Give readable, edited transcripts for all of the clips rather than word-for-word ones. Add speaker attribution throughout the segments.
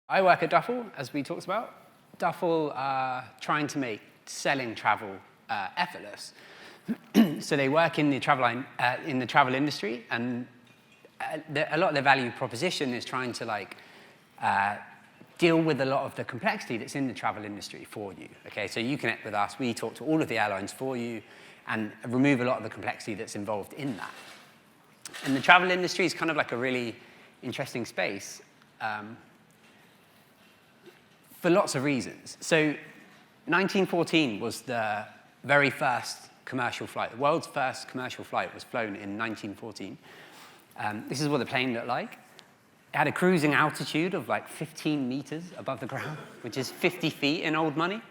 Speaker 1: I work at Duffel, as we talked about. Duffel are trying to make selling travel effortless. So they work in the travel industry, and a lot of their value proposition is trying to deal with a lot of the complexity that's in the travel industry for you. Okay, so you connect with us, we talk to all of the airlines for you, and remove a lot of the complexity that's involved in that. And the travel industry is kind of like a really interesting space for lots of reasons. So 1914 was the very first commercial flight. The world's first commercial flight was flown in 1914. This is what the plane looked like. It had a cruising altitude of like 15 meters above the ground, which is 50 feet in old money.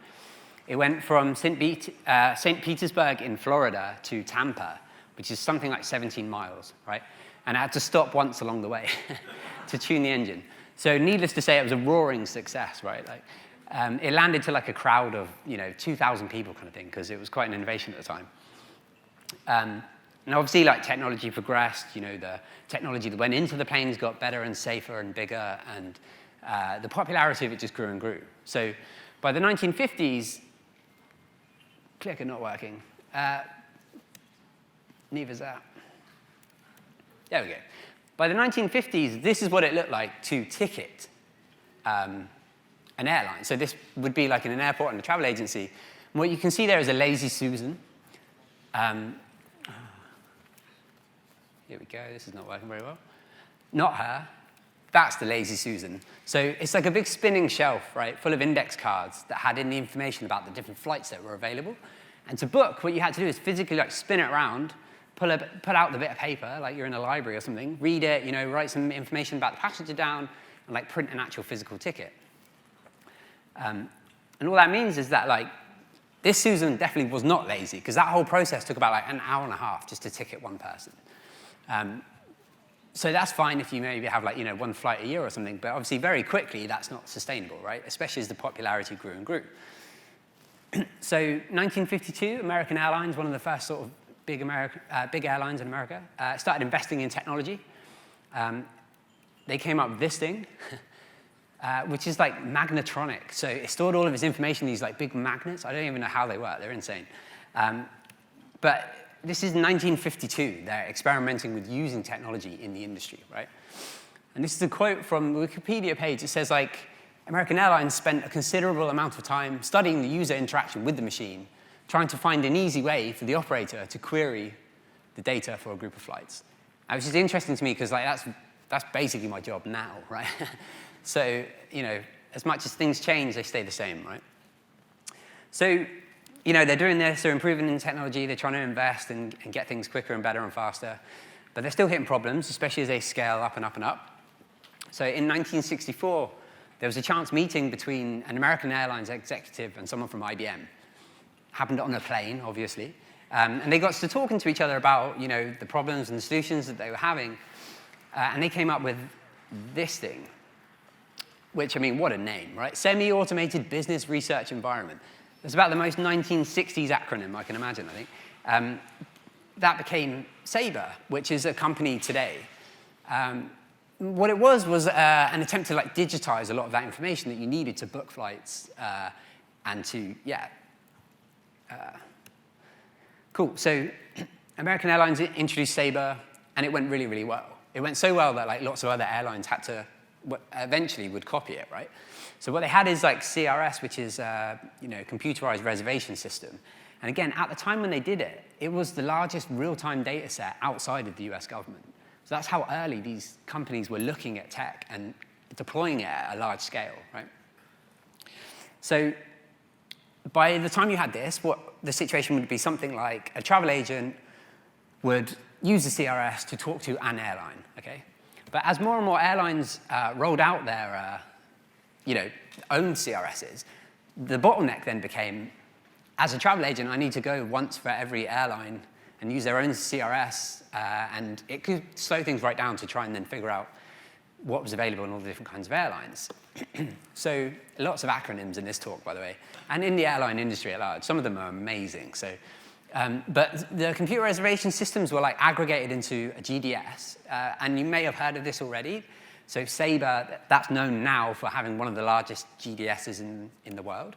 Speaker 1: It went from St. Petersburg in Florida to Tampa, which is something like 17 miles, right? And I had to stop once along the way to tune the engine. So needless to say, it was a roaring success, right? It landed to like a crowd of 2,000 people kind of thing, because it was quite an innovation at the time. And obviously, technology progressed. The technology that went into the planes got better and safer and bigger, and the popularity of it just grew and grew. So by the 1950s, clicker not working. Neither's that. There we go. By the 1950s, this is what it looked like to ticket an airline. So this would be like in an airport and a travel agency. And what you can see there is a Lazy Susan. Here we go. This is not working very well. Not her. That's the Lazy Susan. So it's like a big spinning shelf, right, full of index cards that had in the information about the different flights that were available. And to book, what you had to do is physically spin it around, pull out the bit of paper, like you're in a library or something, read it, write some information about the passenger down, and print an actual physical ticket. And all that means is that this Susan definitely was not lazy, because that whole process took about an hour and a half just to ticket one person. So that's fine if you maybe have one flight a year or something, but obviously very quickly that's not sustainable, right? Especially as the popularity grew and grew. So 1952, American Airlines, one of the first sort of big airlines in America, started investing in technology. They came up with this thing, which is magnetronic. So it stored all of its information in these big magnets. I don't even know how they work. They're insane. But this is 1952. They're experimenting with using technology in the industry, right? And this is a quote from the Wikipedia page. It says, American Airlines spent a considerable amount of time studying the user interaction with the machine, trying to find an easy way for the operator to query the data for a group of flights. Which is interesting to me, because that's basically my job now, right? So, as much as things change, they stay the same, right? So, they're doing this, they're improving in technology, they're trying to invest and get things quicker and better and faster, but they're still hitting problems, especially as they scale up and up and up. So in 1964, there was a chance meeting between an American Airlines executive and someone from IBM. Happened on a plane, obviously. And they got to talking to each other about, the problems and the solutions that they were having. And they came up with this thing, which, what a name, right? Semi-Automated Business Research Environment. It's about the most 1960s acronym I can imagine, I think. That became Sabre, which is a company today. What it was an attempt to digitize a lot of that information that you needed to book flights and to, cool. So American Airlines introduced Sabre, and it went really, really well. It went so well that lots of other airlines had to, eventually would copy it, right? So what they had is CRS, which is computerized reservation system. And again, at the time when they did it, it was the largest real-time data set outside of the US government. So that's how early these companies were looking at tech and deploying it at a large scale, right? So by the time you had this, what the situation would be something like a travel agent would use the CRS to talk to an airline, okay? But as more and more airlines rolled out their own CRSs, the bottleneck then became, as a travel agent, I need to go once for every airline and use their own CRS, and it could slow things right down to try and then figure out what was available in all the different kinds of airlines. So lots of acronyms in this talk, by the way, and in the airline industry at large. Some of them are amazing. So, but the computer reservation systems were aggregated into a GDS, and you may have heard of this already. So Sabre, that's known now for having one of the largest GDSs in the world.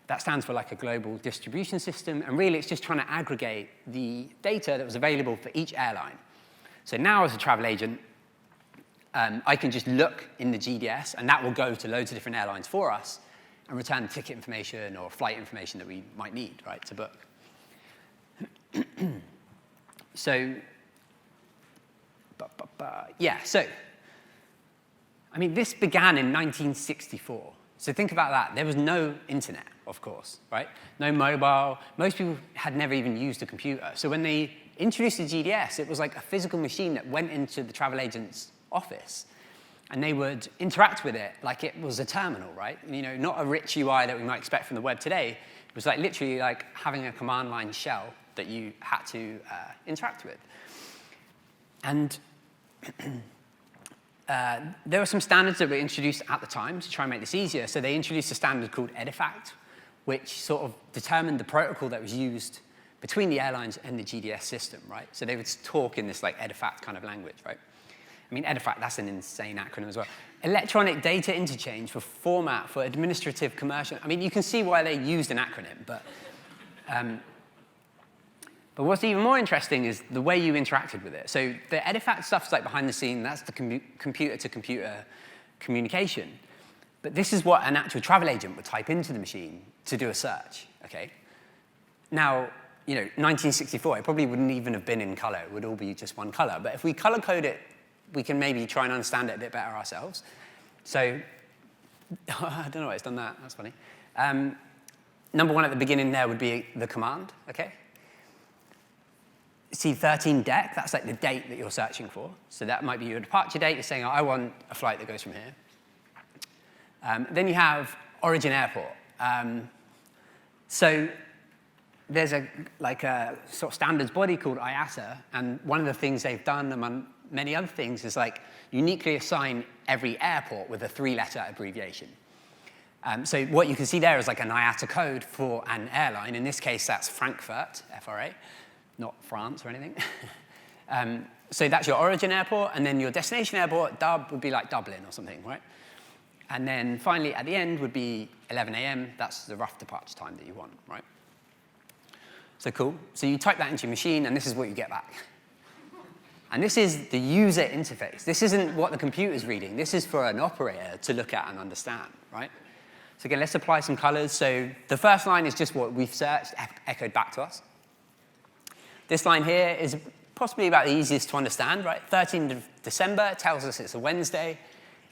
Speaker 1: That stands for like a global distribution system, and really it's just trying to aggregate the data that was available for each airline. So now as a travel agent, I can just look in the GDS, and that will go to loads of different airlines for us and return ticket information or flight information that we might need, right, to book. So, so, I mean, this began in 1964. So think about that. There was no internet, of course, right? No mobile. Most people had never even used a computer. So when they introduced the GDS, it was like a physical machine that went into the travel agent's office, and they would interact with it like it was a terminal, right? You know, not a rich UI that we might expect from the web today. It was like literally like having a command line shell that you had to interact with. And there were some standards that were introduced at the time to try and make this easier. So they introduced a standard called EDIFACT, which sort of determined the protocol that was used between the airlines and the GDS system, right? So they would talk in this like EDIFACT kind of language, right? I mean, EDIFACT, that's an insane acronym as well. Electronic Data Interchange for Format for Administrative Commercial. I mean, you can see why they used an acronym, but what's even more interesting is the way you interacted with it. So the EDIFACT stuff's like behind the scene. That's the computer-to-computer communication. But this is what an actual travel agent would type into the machine to do a search, okay? Now, you know, 1964, it probably wouldn't even have been in color. It would all be just one color. But if we color code it, we can maybe try and understand it a bit better ourselves. So I don't know why it's done that. That's funny. Number one at the beginning there would be the command, okay? See 13 dec, that's like the date that you're searching for. So that might be your departure date. You're saying, oh, I want a flight that goes from here. Then you have origin airport. So there's a sort of standards body called IATA, and one of the things they've done among many other things is like uniquely assign every airport with a 3-letter abbreviation. So what you can see there is like an IATA code for an airline. In this case, that's Frankfurt, FRA, not France or anything. So that's your origin airport, and then your destination airport, Dub, would be like Dublin or something, right? And then finally, at the end, would be 11 a.m. That's the rough departure time that you want, right? So cool. So you type that into your machine, and this is what you get back. And this is the user interface. This isn't what the computer's reading. This is for an operator to look at and understand, right? So again, let's apply some colors. So the first line is just what we've searched, echoed back to us. This line here is possibly about the easiest to understand, right? 13th of December tells us it's a Wednesday,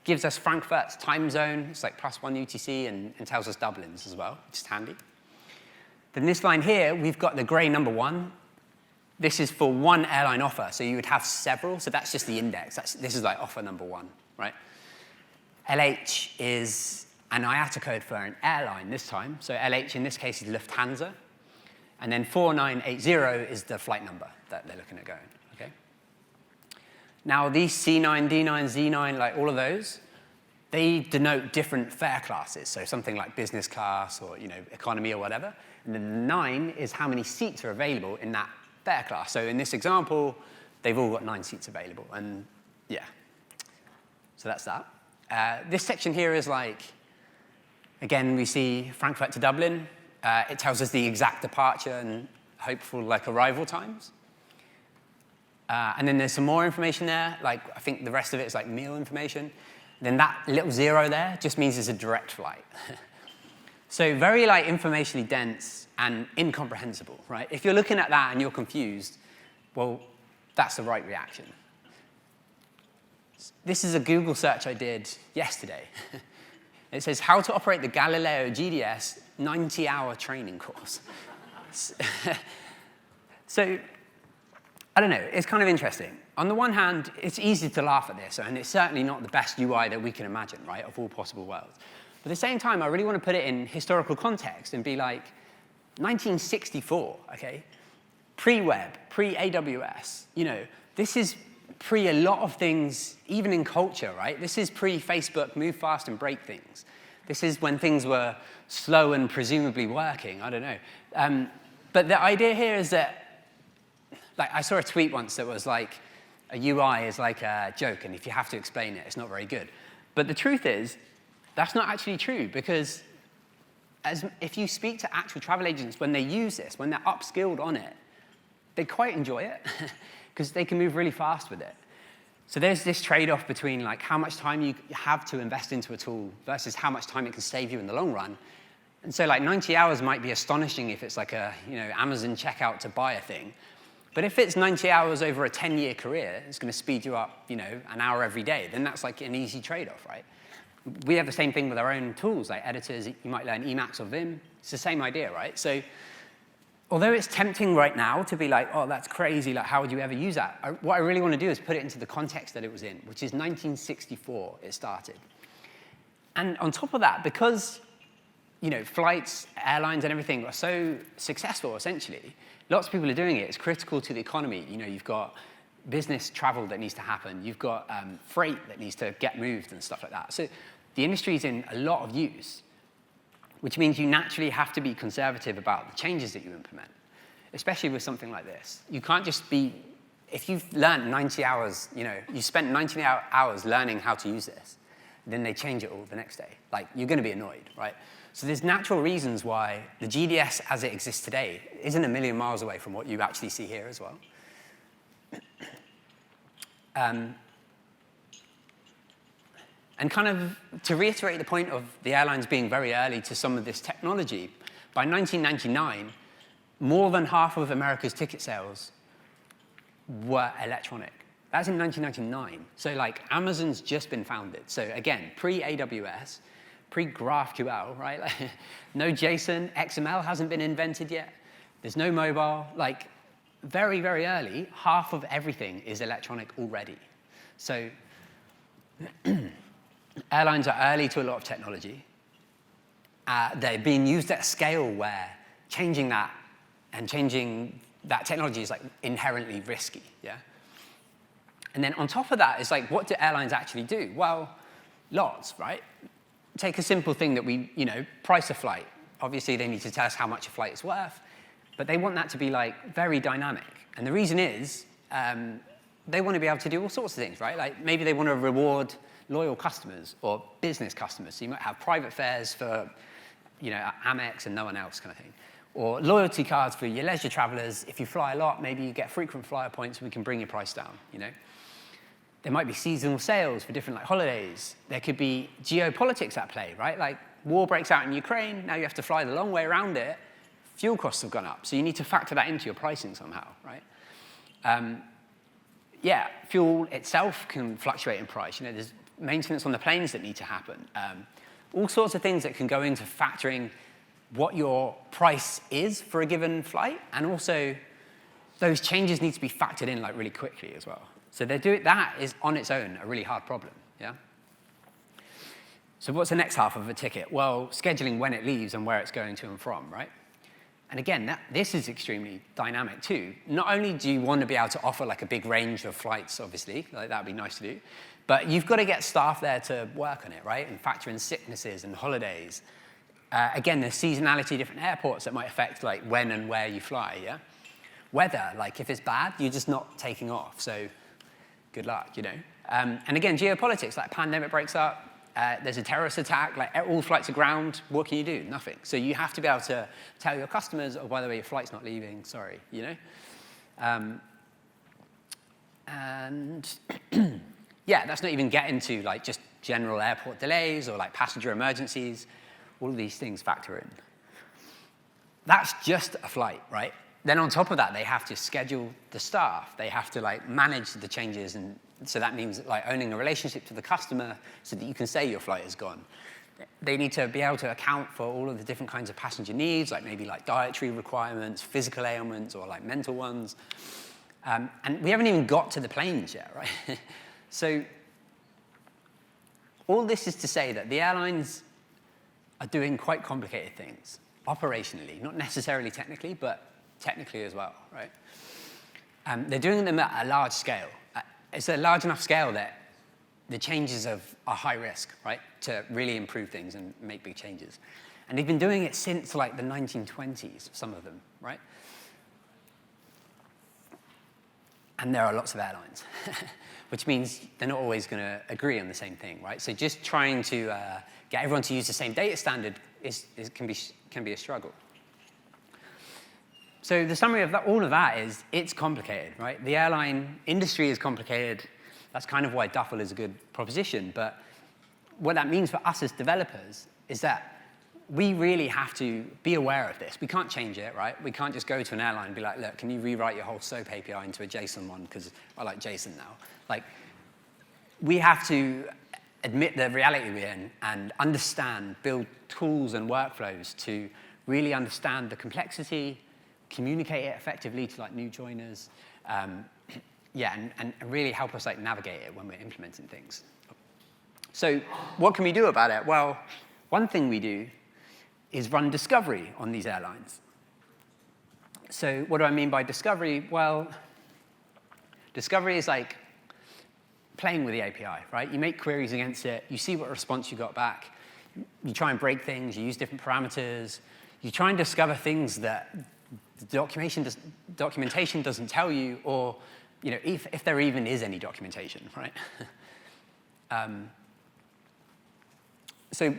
Speaker 1: gives us Frankfurt's time zone. It's like +1 UTC, and tells us Dublin's as well, which is handy. Then this line here, we've got the gray number 1. This is for one airline offer, so you would have several, so that's just the index. This is like offer number 1, right? LH is an IATA code for an airline this time, so LH in this case is Lufthansa. And then 4980 is the flight number that they're looking at going, okay? Now these C9, D9, Z9, like all of those, they denote different fare classes, so something like business class or economy or whatever. And then the 9 is how many seats are available in that fare class. So in this example, they've all got 9 seats available, and yeah. So that's that. This section here is like, again, we see Frankfurt to Dublin. It tells us the exact departure and hopeful like arrival times. And then there's some more information there. Like I think the rest of it is like meal information. Then that little 0 there just means it's a direct flight. So very like informationally dense and incomprehensible, right? If you're looking at that and you're confused, well, that's the right reaction. This is a Google search I did yesterday. It says, how to operate the Galileo GDS 90-hour training course. So, I don't know, it's kind of interesting. On the one hand, it's easy to laugh at this, and it's certainly not the best UI that we can imagine, right, of all possible worlds. But at the same time, I really want to put it in historical context and be like, 1964, okay? Pre-web, pre-AWS, this is pre a lot of things, even in culture, right? This is pre-Facebook, move fast and break things. This is when things were slow and presumably working, I don't know. But the idea here is that, like, I saw a tweet once that was like, a UI is like a joke, and if you have to explain it, it's not very good. But the truth is, that's not actually true, because if you speak to actual travel agents, when they use this, when they're upskilled on it, they quite enjoy it, because they can move really fast with it. So there's this trade-off between like how much time you have to invest into a tool versus how much time it can save you in the long run. And so like 90 hours might be astonishing if it's like a Amazon checkout to buy a thing. But if it's 90 hours over a 10-year career, it's going to speed you up an hour every day, then that's like an easy trade-off, right? We have the same thing with our own tools, like editors. You might learn Emacs or Vim. It's the same idea, right? So although it's tempting right now to be like, oh, that's crazy, like how would you ever use that? What I really want to do is put it into the context that it was in, which is 1964 it started. And on top of that, because flights, airlines, and everything are so successful, essentially, lots of people are doing it. It's critical to the economy. You've got business travel that needs to happen. You've got freight that needs to get moved and stuff like that. So the industry is in a lot of use, which means you naturally have to be conservative about the changes that you implement, especially with something like this. You can't just be, if you've learned 90 hours, you spent 90 hours learning how to use this, then they change it all the next day. Like, you're going to be annoyed, right? So there's natural reasons why the GDS as it exists today isn't a million miles away from what you actually see here as well. And kind of to reiterate the point of the airlines being very early to some of this technology, by 1999, more than half of America's ticket sales were electronic. That's in 1999. So like Amazon's just been founded. So again, pre-AWS, pre-GraphQL, right? Like, no JSON, XML hasn't been invented yet. There's no mobile. Like very, very early, half of everything is electronic already. So airlines are early to a lot of technology. They're being used at a scale where changing that technology is like inherently risky, yeah? And then on top of that, it's like, what do airlines actually do? Well, lots, right? Take a simple thing that we, price a flight. Obviously, they need to tell us how much a flight is worth, but they want that to be like very dynamic. And the reason is, they want to be able to do all sorts of things, right? Like maybe they want to reward loyal customers or business customers. So you might have private fares for, Amex and no one else kind of thing. Or loyalty cards for your leisure travelers. If you fly a lot, maybe you get frequent flyer points and we can bring your price down, There might be seasonal sales for different holidays. There could be geopolitics at play, right? Like war breaks out in Ukraine, now you have to fly the long way around it. Fuel costs have gone up, so you need to factor that into your pricing somehow, right? Fuel itself can fluctuate in price. There's maintenance on the planes that need to happen. All sorts of things that can go into factoring what your price is for a given flight, and also those changes need to be factored in really quickly as well. So that is on its own a really hard problem, yeah? So what's the next half of a ticket? Well, scheduling when it leaves and where it's going to and from, right? And again, this is extremely dynamic too. Not only do you want to be able to offer a big range of flights, obviously, that would be nice to do, but you've got to get staff there to work on it, right? And factor in sicknesses and holidays. Again, there's seasonality, different airports that might affect when and where you fly, yeah? Weather, if it's bad, you're just not taking off, so good luck, And again, geopolitics, pandemic breaks up, there's a terrorist attack, all flights are ground, what can you do? Nothing. So you have to be able to tell your customers, oh, by the way, your flight's not leaving, sorry, And that's not even getting to just general airport delays or passenger emergencies. All of these things factor in. That's just a flight, right? Then on top of that, they have to schedule the staff. They have to manage the changes, and so that means owning a relationship to the customer so that you can say your flight is gone. They need to be able to account for all of the different kinds of passenger needs, maybe dietary requirements, physical ailments, or mental ones. And we haven't even got to the planes yet, right? So all this is to say that the airlines are doing quite complicated things, operationally, not necessarily technically, but technically as well, right? They're doing them at a large scale. It's a large enough scale that the changes are high risk, right, to really improve things and make big changes. And they've been doing it since the 1920s, some of them, right? And there are lots of airlines, which means they're not always going to agree on the same thing, right? So just trying to get everyone to use the same data standard can be a struggle. So the summary of all of that is it's complicated, right? The airline industry is complicated. That's kind of why Duffel is a good proposition. But what that means for us as developers is that we really have to be aware of this. We can't change it, right? We can't just go to an airline and be like, look, can you rewrite your whole SOAP API into a JSON one? Because I like JSON now. Like, we have to admit the reality we're in and understand, build tools and workflows to really understand the complexity, communicate it effectively to like new joiners, and really help us like navigate it when we're implementing things. So what can we do about it? Well, one thing we do is run discovery on these airlines. So what do I mean by discovery? Well, discovery is like playing with the API, right? You make queries against it, you see what response you got back, you try and break things, you use different parameters, you try and discover things that the documentation doesn't tell you, or if there even is any documentation, right? So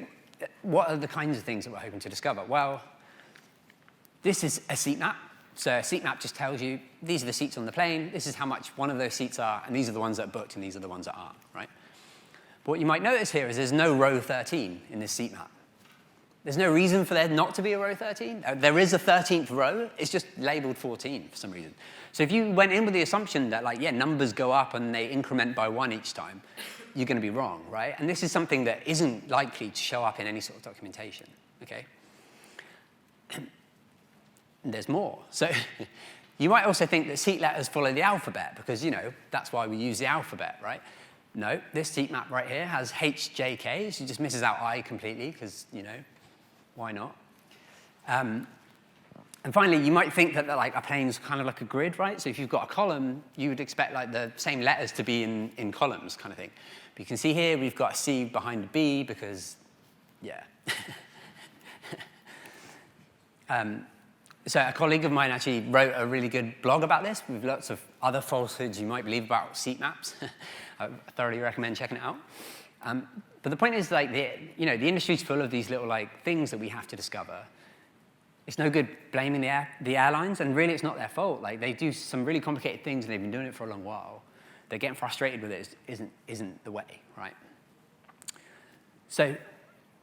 Speaker 1: what are the kinds of things that we're hoping to discover? Well, this is a seat map. So a seat map just tells you, these are the seats on the plane, this is how much one of those seats are, and these are the ones that are booked, and these are the ones that aren't, right? But what you might notice here is there's no row 13 in this seat map. There's no reason for there not to be a row 13. There is a 13th row. It's just labeled 14 for some reason. So if you went in with the assumption that, numbers go up and they increment by 1 each time, you're going to be wrong, right? And this is something that isn't likely to show up in any sort of documentation, okay? And there's more. So you might also think that seat letters follow the alphabet because, that's why we use the alphabet, right? No, this seat map right here has H, J, K. So it just misses out I completely because, why not? And finally, you might think that a plane's kind of like a grid, right? So if you've got a column, you would expect the same letters to be in columns kind of thing. But you can see here we've got a C behind a B because, yeah. So a colleague of mine actually wrote a really good blog about this with lots of other falsehoods you might believe about seat maps. I thoroughly recommend checking it out. But the point is, the industry's full of these little things that we have to discover. It's no good blaming the airlines, and really it's not their fault. They do some really complicated things, and they've been doing it for a long while. They're getting frustrated with it isn't the way, right? So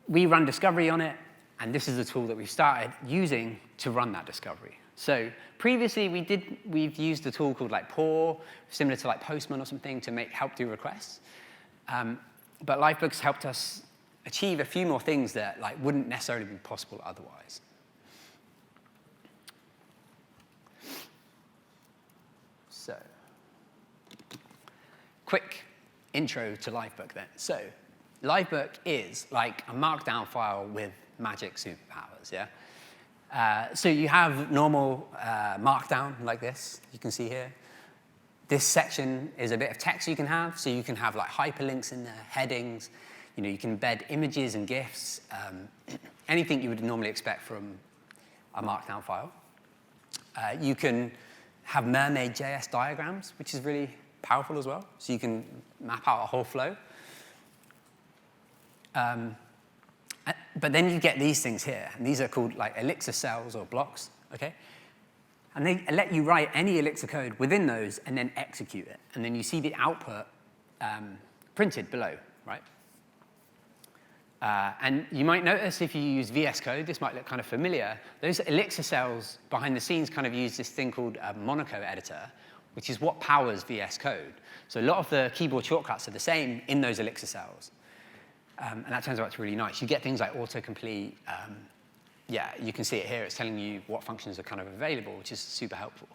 Speaker 1: we run discovery on it, and this is the tool that we've started using to run that discovery. So previously we've used a tool called Pour, similar to Postman or something, to help do requests. But Livebook's helped us achieve a few more things that wouldn't necessarily be possible otherwise. So, quick intro to Livebook then. So, Livebook is like a markdown file with magic superpowers, yeah? So you have normal markdown like this, you can see here. This section is a bit of text you can have, so you can have hyperlinks in there, headings. You can embed images and GIFs, anything you would normally expect from a markdown file. You can have mermaid.js diagrams, which is really powerful as well. So you can map out a whole flow. But then you get these things here, and these are called Elixir cells or blocks, okay? And they let you write any Elixir code within those and then execute it. And then you see the output printed below, right? And you might notice if you use VS Code, this might look kind of familiar. Those Elixir cells behind the scenes kind of use this thing called a Monaco editor, which is what powers VS Code. So a lot of the keyboard shortcuts are the same in those Elixir cells. And that turns out to be really nice. You get things like autocomplete. Yeah, you can see it here. It's telling you what functions are kind of available, which is super helpful.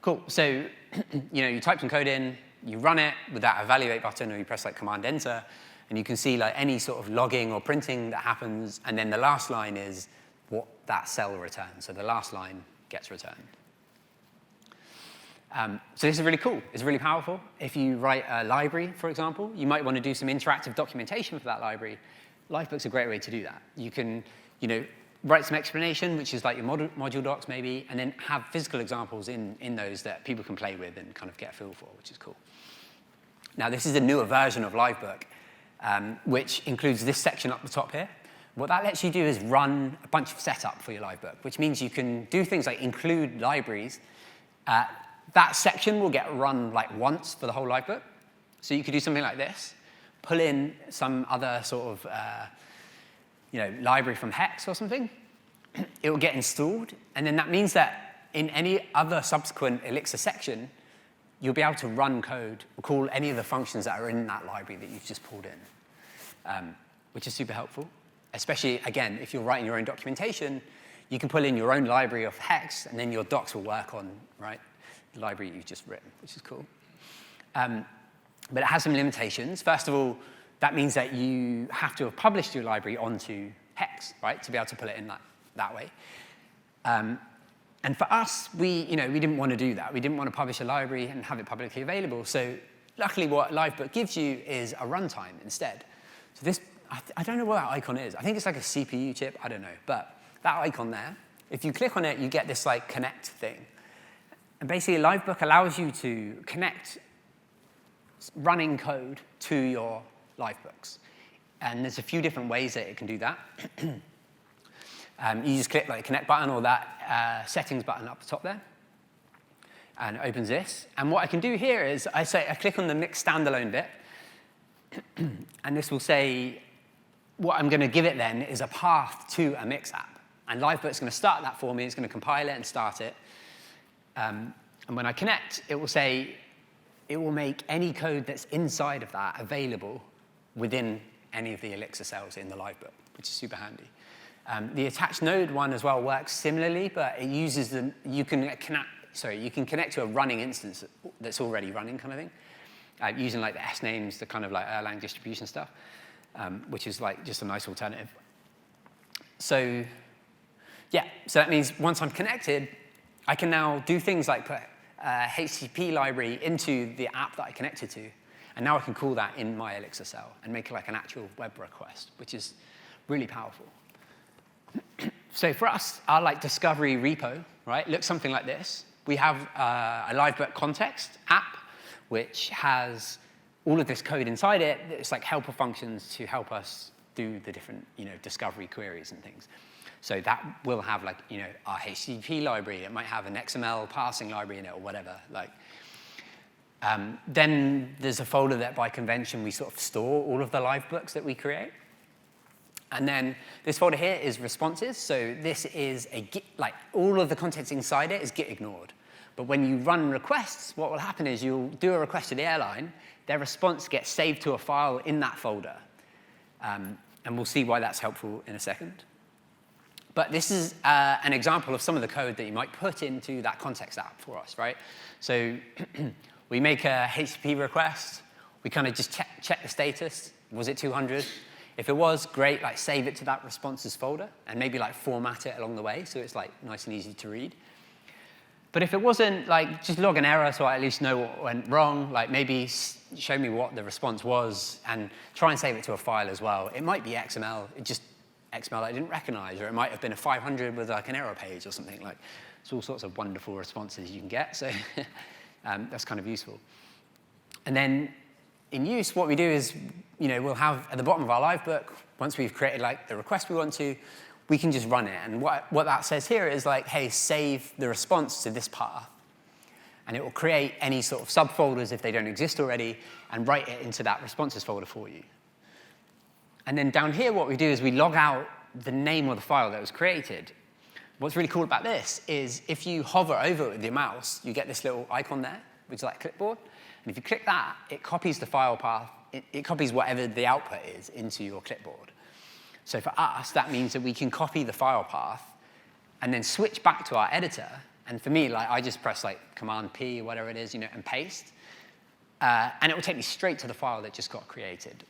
Speaker 1: Cool. So, you type some code in, you run it with that evaluate button, or you press Command Enter, and you can see any sort of logging or printing that happens. And then the last line is what that cell returns. So the last line gets returned. So this is really cool. It's really powerful. If you write a library, for example, you might want to do some interactive documentation for that library. Livebook's a great way to do that. You can, write some explanation, which is like your module docs maybe, and then have physical examples in those that people can play with and kind of get a feel for, which is cool. Now, this is a newer version of Livebook, which includes this section up the top here. What that lets you do is run a bunch of setup for your Livebook, which means you can do things like include libraries. That section will get run like once for the whole Livebook. So you could do something like this, pull in some other sort of library from Hex or something. It will get installed, and then that means that in any other subsequent Elixir section, you'll be able to run code or call any of the functions that are in that library that you've just pulled in, which is super helpful. Especially, again, if you're writing your own documentation, you can pull in your own library of Hex, and then your docs will work on the library you've just written, which is cool. But it has some limitations. First of all, that means that you have to have published your library onto Hex, right, to be able to pull it in that way. And for us, we didn't want to do that. We didn't want to publish a library and have it publicly available. So luckily, what Livebook gives you is a runtime instead. So this, I don't know what that icon is. I think it's like a CPU chip. I don't know. But that icon there, if you click on it, you get this like connect thing. And basically, Livebook allows you to connect running code to your Livebooks. And there's a few different ways that it can do that. You just click like the connect button or that settings button up the top there, and it opens this. And what I can do here is I click on the mix standalone bit, and this will say what I'm going to give it then is a path to a mix app. And Livebook's going to start that for me. It's going to compile it and start it. And when I connect, it will say it will make any code that's inside of that available within any of the Elixir cells in the Livebook, which is super handy. The attached node one as well works similarly, but it uses you can connect to a running instance that's already running kind of thing, using like the S names, the kind of like Erlang distribution stuff, which is like just a nice alternative. So yeah, so that means once I'm connected, I can now do things like put a HTTP library into the app that I connected to, and now I can call that in my Elixir cell and make like an actual web request, which is really powerful. So for us, our like discovery repo, right, looks something like this. We have a Livebook context app, which has all of this code inside it. It's like helper functions to help us do the different discovery queries and things. So that will have like our HTTP library. It might have an XML parsing library in it or whatever. Like, then there's a folder that by convention we sort of store all of the Livebooks that we create. And then this folder here is responses. So this is a Git, like all of the contents inside it is Git ignored. But when you run requests, what will happen is you'll do a request to the airline. Their response gets saved to a file in that folder. And we'll see why that's helpful in a second. But this is an example of some of the code that you might put into that context app for us, right? So we make a HTTP request. We kind of just check the status. Was it 200? If it was, great, like save it to that responses folder and maybe like format it along the way so it's like nice and easy to read. But if it wasn't, like just log an error so I at least know what went wrong, like maybe show me what the response was and try and save it to a file as well. It might be XML, XML I didn't recognize, or it might have been a 500 with like an error page or something. Like, it's all sorts of wonderful responses you can get, so that's kind of useful. And then in use, what we do is, we'll have at the bottom of our Livebook, once we've created like the request we want to, we can just run it. And what that says here is like, hey, save the response to this path. And it will create any sort of subfolders if they don't exist already, and write it into that responses folder for you. And then down here, what we do is we log out the name of the file that was created. What's really cool about this is if you hover over it with your mouse, you get this little icon there, which is like clipboard. And if you click that, it copies the file path. It copies whatever the output is into your clipboard. So for us, that means that we can copy the file path and then switch back to our editor. And for me, like I just press like Command P or whatever it is, and paste. And it will take me straight to the file that just got created.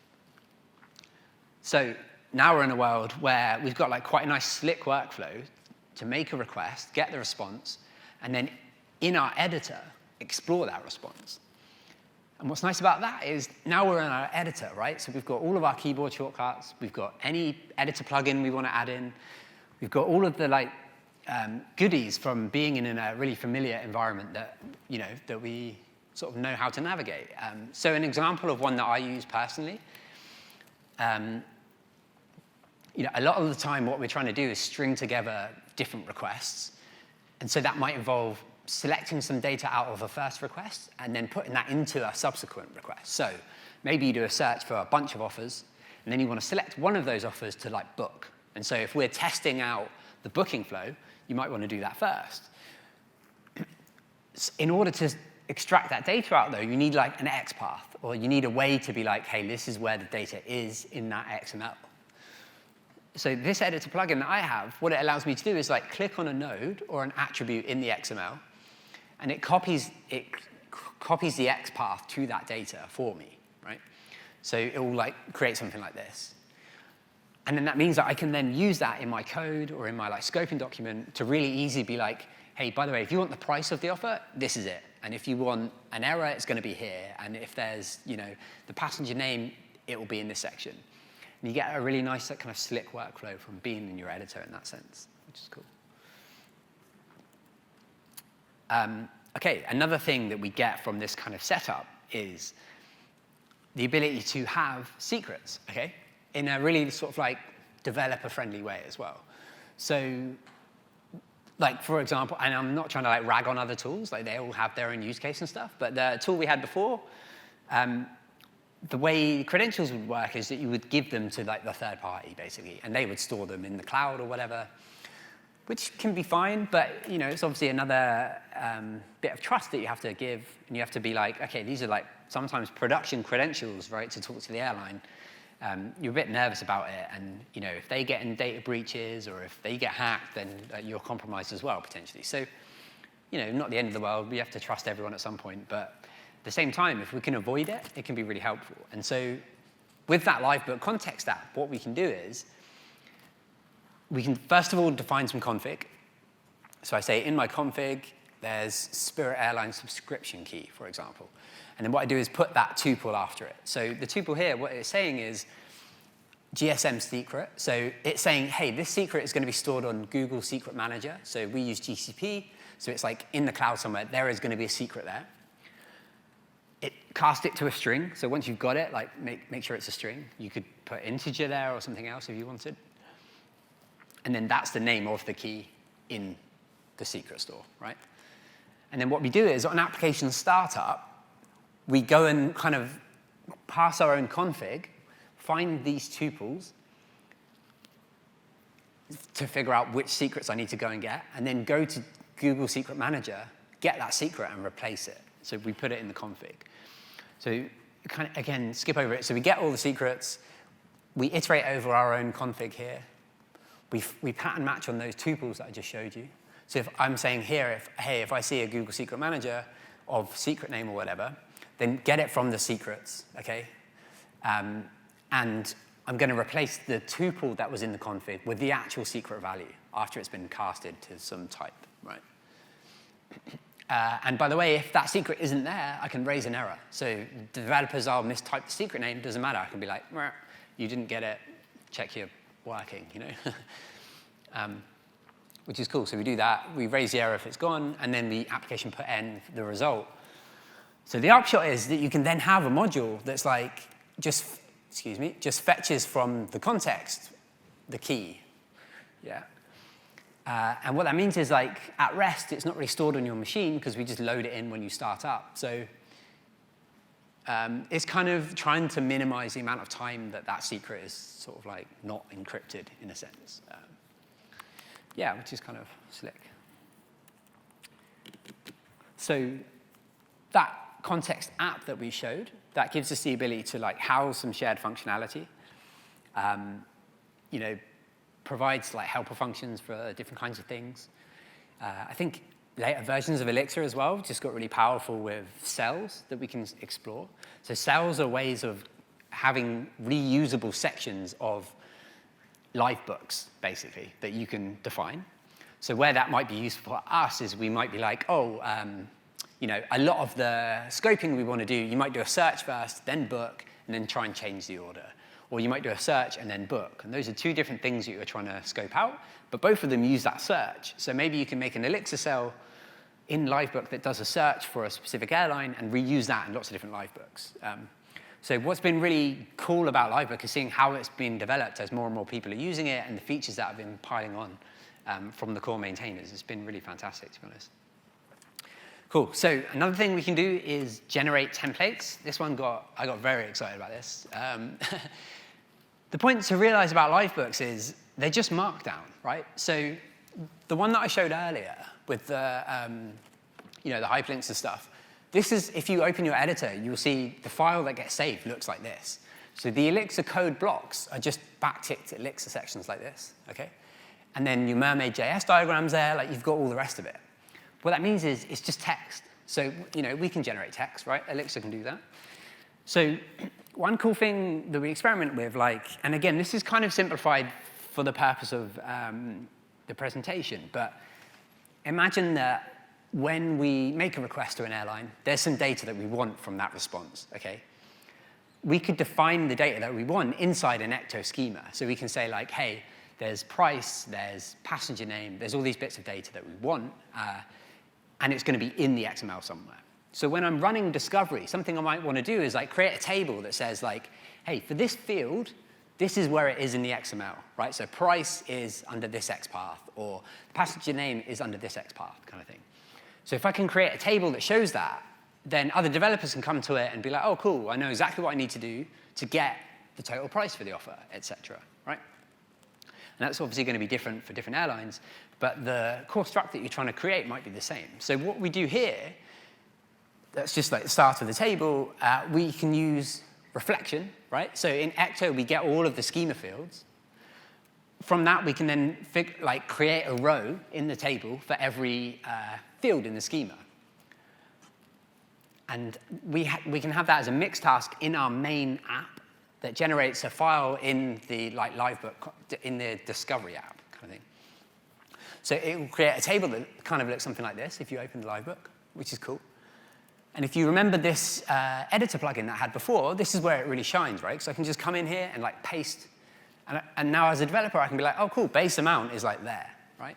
Speaker 1: So now we're in a world where we've got like quite a nice slick workflow to make a request, get the response, and then in our editor, explore that response. And what's nice about that is now we're in our editor, right? So we've got all of our keyboard shortcuts. We've got any editor plugin we want to add in. we've got all of the goodies from being in a really familiar environment that, that we sort of know how to navigate. So an example of one that I use personally, a lot of the time what we're trying to do is string together different requests. And so that might involve selecting some data out of a first request and then putting that into a subsequent request. So maybe you do a search for a bunch of offers, and then you want to select one of those offers to book. And so if we're testing out the booking flow, you might want to do that first. In order to extract that data out, though, you need an XPath, or you need a way to be hey, this is where the data is in that XML. So this editor plugin that I have, what it allows me to do is click on a node or an attribute in the XML, and it copies the XPath to that data for me, right? So it will create something like this. And then that means that I can then use that in my code or in my scoping document to really easily be hey, by the way, if you want the price of the offer, this is it. And if you want an error, it's going to be here. And if there's the passenger name, it will be in this section. And you get a really nice kind of slick workflow from being in your editor in that sense, which is cool. OK, another thing that we get from this kind of setup is the ability to have secrets, OK? In a really sort of developer-friendly way as well. So for example, and I'm not trying to rag on other tools, they all have their own use case and stuff, but the tool we had before, the way credentials would work is that you would give them to the third party, basically, and they would store them in the cloud or whatever, which can be fine, but it's obviously another bit of trust that you have to give, and you have to be OK, these are sometimes production credentials, right, to talk to the airline. You're a bit nervous about it, and if they get in data breaches or if they get hacked, then you're compromised as well, potentially. So, not the end of the world. We have to trust everyone at some point, but at the same time, if we can avoid it, it can be really helpful. And so with that Livebook context app, what we can do is we can, first of all, define some config. So I say, in my config, there's Spirit Airlines subscription key, for example. And then what I do is put that tuple after it. So the tuple here, what it's saying is GSM secret. So it's saying, hey, this secret is going to be stored on Google Secret Manager. So we use GCP. So it's in the cloud somewhere. There is going to be a secret there. It cast it to a string. So once you've got it, make sure it's a string. You could put integer there or something else if you wanted. And then that's the name of the key in the secret store, right? And then what we do is on application startup, we go and kind of pass our own config, find these tuples to figure out which secrets I need to go and get, and then go to Google Secret Manager, get that secret, and replace it. So we put it in the config. So kind of, again, skip over it. So we get all the secrets. We iterate over our own config here. We pattern match on those tuples that I just showed you. So if I'm saying here, if I see a Google Secret Manager of secret name or whatever, then get it from the secrets, OK? And I'm going to replace the tuple that was in the config with the actual secret value after it's been casted to some type, right? And by the way, if that secret isn't there, I can raise an error. So developers are mistyped the secret name, doesn't matter. I can be like, you didn't get it, check your working, which is cool. So we do that. We raise the error if it's gone, and then the application put in the result. So the upshot is that you can then have a module that's just fetches from the context the key. Yeah. And what that means is at rest, it's not really stored on your machine because we just load it in when you start up. So it's kind of trying to minimize the amount of time that secret is sort of not encrypted in a sense. Yeah, which is kind of slick. So that context app that we showed, that gives us the ability to house some shared functionality. Provides helper functions for different kinds of things. I think later versions of Elixir as well just got really powerful with cells that we can explore. So cells are ways of having reusable sections of Livebooks, basically, that you can define. So where that might be useful for us is we might be a lot of the scoping we want to do, you might do a search first, then book, and then try and change the order. or you might do a search and then book. And those are two different things that you're trying to scope out, but both of them use that search. So maybe you can make an Elixir cell in Livebook that does a search for a specific airline and reuse that in lots of different Livebooks. So what's been really cool about Livebook is seeing how it's been developed as more and more people are using it and the features that have been piling on from the core maintainers. It's been really fantastic, to be honest. Cool. So another thing we can do is generate templates. This one I got very excited about this. The point to realize about Livebooks is they're just markdown, right? So the one that I showed earlier with the the hyperlinks and stuff, this is, if you open your editor, you'll see the file that gets saved looks like this. So the Elixir code blocks are just backticked Elixir sections like this, okay? And then your Mermaid.js diagram's there, like you've got all the rest of it. What that means is it's just text. So, we can generate text, right? Elixir can do that. So one cool thing that we experiment with, and again, this is kind of simplified for the purpose of the presentation, but imagine that when we make a request to an airline, there's some data that we want from that response, okay? We could define the data that we want inside an ecto schema. So we can say, hey, there's price, there's passenger name, there's all these bits of data that we want, and it's going to be in the XML somewhere. So when I'm running discovery, something I might want to do is create a table that says, hey, for this field, this is where it is in the XML, right? So price is under this XPath, or passenger name is under this XPath, kind of thing. So if I can create a table that shows that, then other developers can come to it and be like, oh, cool, I know exactly what I need to do to get the total price for the offer, et cetera, right? And that's obviously going to be different for different airlines, but the core struct that you're trying to create might be the same. So what we do here, that's just the start of the table, we can use reflection, right? So in Ecto, we get all of the schema fields. From that, we can then create a row in the table for every field in the schema. And we can have that as a mixed task in our main app that generates a file in the Livebook, in the discovery app kind of thing. So it will create a table that kind of looks something like this if you open the Livebook, which is cool. And if you remember this editor plugin that I had before, this is where it really shines, right? So I can just come in here and paste. And now as a developer, I can be like, oh, cool, base amount is there, right?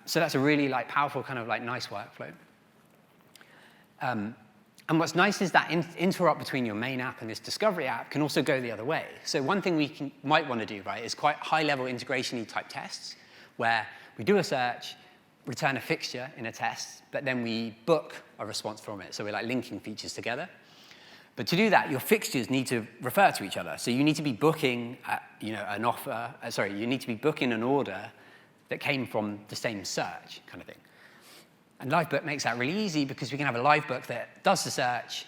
Speaker 1: So that's a really powerful kind of nice workflow. And what's nice is that interop between your main app and this discovery app can also go the other way. So one thing we might want to do, right, is quite high-level integration-y type tests where we do a search, return a fixture in a test, but then we book a response from it. So we're linking features together. But to do that, your fixtures need to refer to each other. So you need to be booking, an offer. You need to be booking an order that came from the same search, kind of thing. And Livebook makes that really easy because we can have a Livebook that does the search,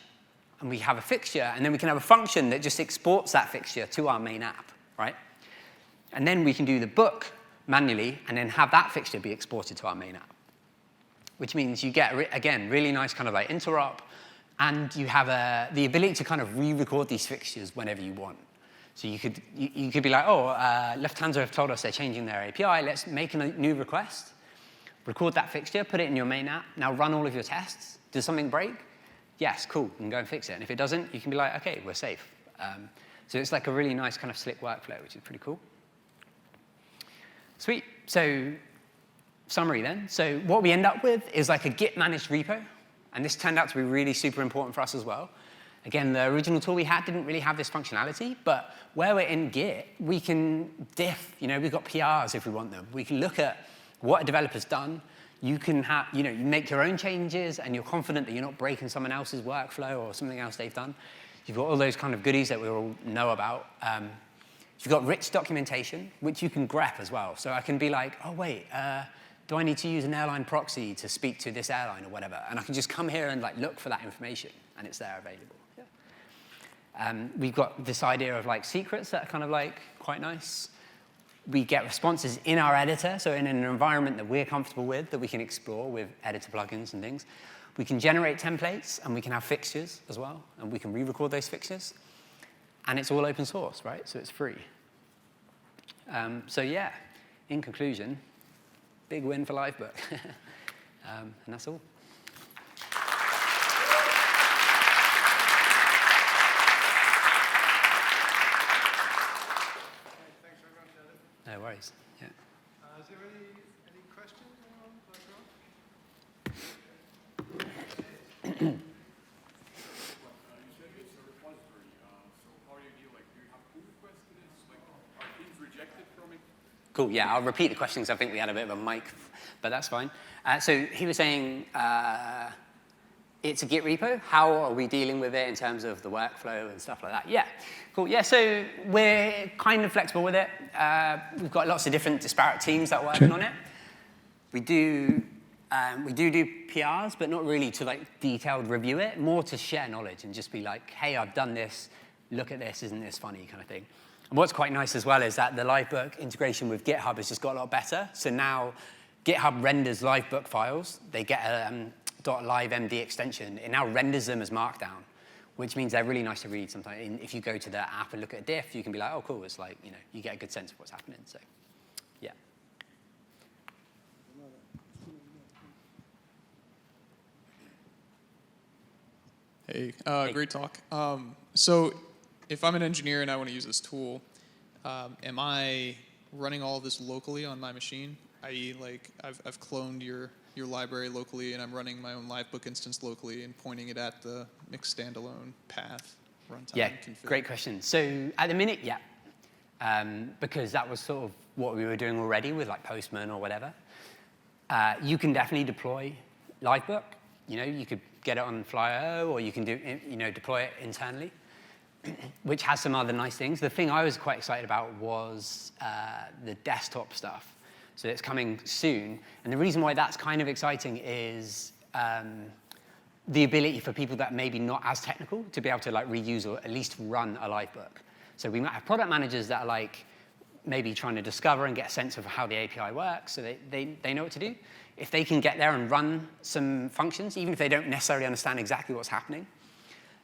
Speaker 1: and we have a fixture, and then we can have a function that just exports that fixture to our main app, right? And then we can do the book manually, and then have that fixture be exported to our main app, which means you get, again, really nice kind of interop. And you have the ability to kind of re-record these fixtures whenever you want. So you could be like, oh, Lufthansa have told us they're changing their API. Let's make a new request, record that fixture, put it in your main app. Now run all of your tests. Does something break? Yes, cool. You can go and fix it. And if it doesn't, you can be like, OK, we're safe. So it's a really nice kind of slick workflow, which is pretty cool. Sweet. So summary then. So what we end up with is a Git-managed repo. And this turned out to be really super important for us as well. Again, the original tool we had didn't really have this functionality, but where we're in Git, we can diff. We've got PRs if we want them. We can look at what a developer's done. You can have, you make your own changes, and you're confident that you're not breaking someone else's workflow or something else they've done. You've got all those kind of goodies that we all know about. You've got rich documentation, which you can grep as well. So I can be like, oh, wait, do I need to use an airline proxy to speak to this airline or whatever? And I can just come here and look for that information, and it's there available. Yeah. We've got this idea of secrets that are kind of quite nice. We get responses in our editor, so in an environment that we're comfortable with, that we can explore with editor plugins and things. We can generate templates, and we can have fixtures as well, and we can re-record those fixtures. And it's all open source, right? So it's free. So yeah, in conclusion, big win for Livebook. And that's all. worries. Yeah.
Speaker 2: Is there any questions on that?
Speaker 3: You said it's a repository, so how do you deal, like, do you have pull requests to this? Like, are things rejected from it?
Speaker 1: Cool, yeah, I'll repeat the questions. I think we had a bit of a mic, but that's fine. So he was saying it's a Git repo. How are we dealing with it in terms of the workflow and stuff like that? Yeah, cool. Yeah, so we're kind of flexible with it. We've got lots of different disparate teams that are working on it. We do PRs, but not really to like detailed review it, more to share knowledge and just be like, hey, I've done this, look at this, isn't this funny, kind of thing. And what's quite nice as well is that the Livebook integration with GitHub has just got a lot better. So now GitHub renders Livebook files. They get a .livemd extension. It now renders them as Markdown, which means they're really nice to read sometimes. And if you go to the app and look at a diff, you can be like, oh, cool. It's like, you get a good sense of what's happening. So, yeah.
Speaker 4: Hey, great talk. So if I'm an engineer and I want to use this tool, am I running all of this locally on my machine? I.e., like I've cloned your library locally and I'm running my own Livebook instance locally and pointing it at the mixed standalone path runtime config.
Speaker 1: Great question. So at the minute, yeah, because that was sort of what we were doing already with like Postman or whatever. You can definitely deploy Livebook. You could get it on Fly.io, or you can deploy it internally, which has some other nice things. The thing I was quite excited about was the desktop stuff. So it's coming soon. And the reason why that's kind of exciting is the ability for people that maybe not as technical to be able to like reuse or at least run a Livebook. So we might have product managers that are like maybe trying to discover and get a sense of how the API works, so they know what to do. If they can get there and run some functions, even if they don't necessarily understand exactly what's happening,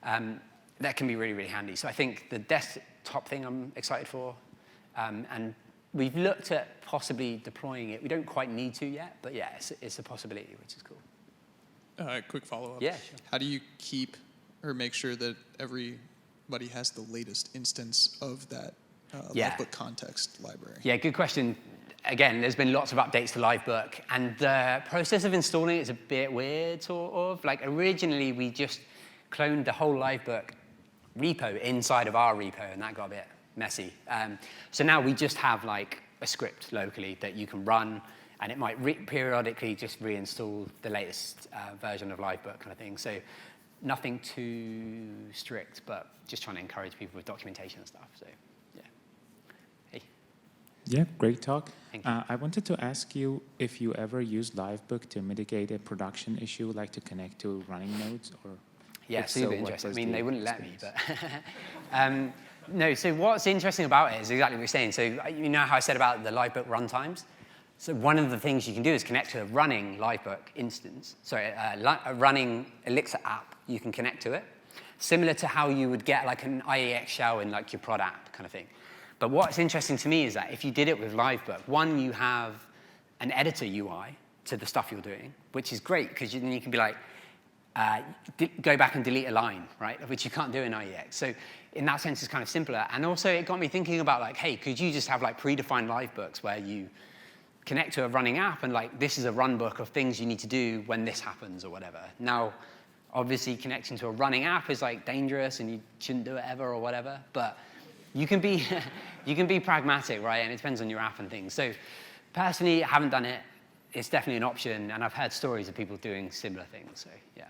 Speaker 1: that can be really, really handy. So I think the desktop thing I'm excited for, and we've looked at possibly deploying it. We don't quite need to yet, but yeah, it's a possibility, which is cool.
Speaker 4: Quick follow-up.
Speaker 1: Yeah, sure.
Speaker 4: How do you keep or make sure that everybody has the latest instance of that Livebook context library? Yeah,
Speaker 1: good question. Again, there's been lots of updates to Livebook, and the process of installing it is a bit weird, sort of. Like, originally, we just cloned the whole Livebook repo inside of our repo, and that got a bit messy. So now we just have, like, a script locally that you can run, and it might periodically just reinstall the latest version of Livebook kind of thing. So nothing too strict, but just trying to encourage people with documentation and stuff. So, yeah. Hey.
Speaker 5: Yeah, great talk.
Speaker 1: Thank you.
Speaker 5: I wanted to ask you if you ever use Livebook to mitigate a production issue, like to connect to running nodes, or
Speaker 1: yeah, super interesting. I mean, they wouldn't let me, but no. So what's interesting about it is exactly what you're saying. So you know how I said about the Livebook runtimes? So one of the things you can do is connect to a running Livebook instance. Sorry, a running Elixir app. You can connect to it, similar to how you would get like an IEX shell in like your prod app kind of thing. But what's interesting to me is that if you did it with Livebook, one, you have an editor UI to the stuff you're doing, which is great because then you can be like, go back and delete a line, right? Which you can't do in IEX. So in that sense, it's kind of simpler. And also, it got me thinking about like, hey, could you just have like predefined Livebooks where you connect to a running app and like, this is a run book of things you need to do when this happens or whatever. Now, obviously, connecting to a running app is like dangerous and you shouldn't do it ever or whatever. But you can be pragmatic, right? And it depends on your app and things. So personally, I haven't done it. It's definitely an option, and I've heard stories of people doing similar things. So yeah.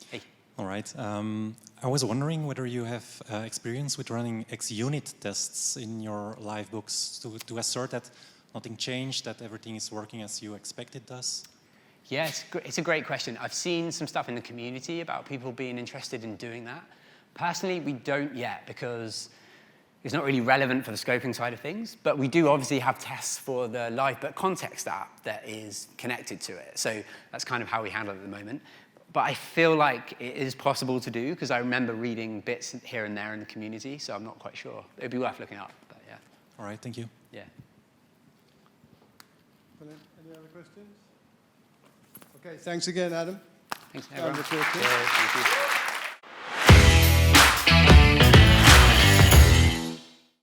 Speaker 1: Hey.
Speaker 6: All right. I was wondering whether you have experience with running XUnit tests in your Livebooks to assert that nothing changed, that everything is working as you expected it does.
Speaker 1: Yeah, it's a great question. I've seen some stuff in the community about people being interested in doing that. Personally, we don't yet because it's not really relevant for the scoping side of things, but we do obviously have tests for the Livebook context app that is connected to it. So that's kind of how we handle it at the moment. But I feel like it is possible to do because I remember reading bits here and there in the community, so I'm not quite sure. It'd be worth looking up, but yeah.
Speaker 6: All right, thank you.
Speaker 1: Yeah.
Speaker 2: Brilliant. Any other questions? Okay, thanks again, Adam.
Speaker 1: Thanks, everyone.
Speaker 2: Thank you.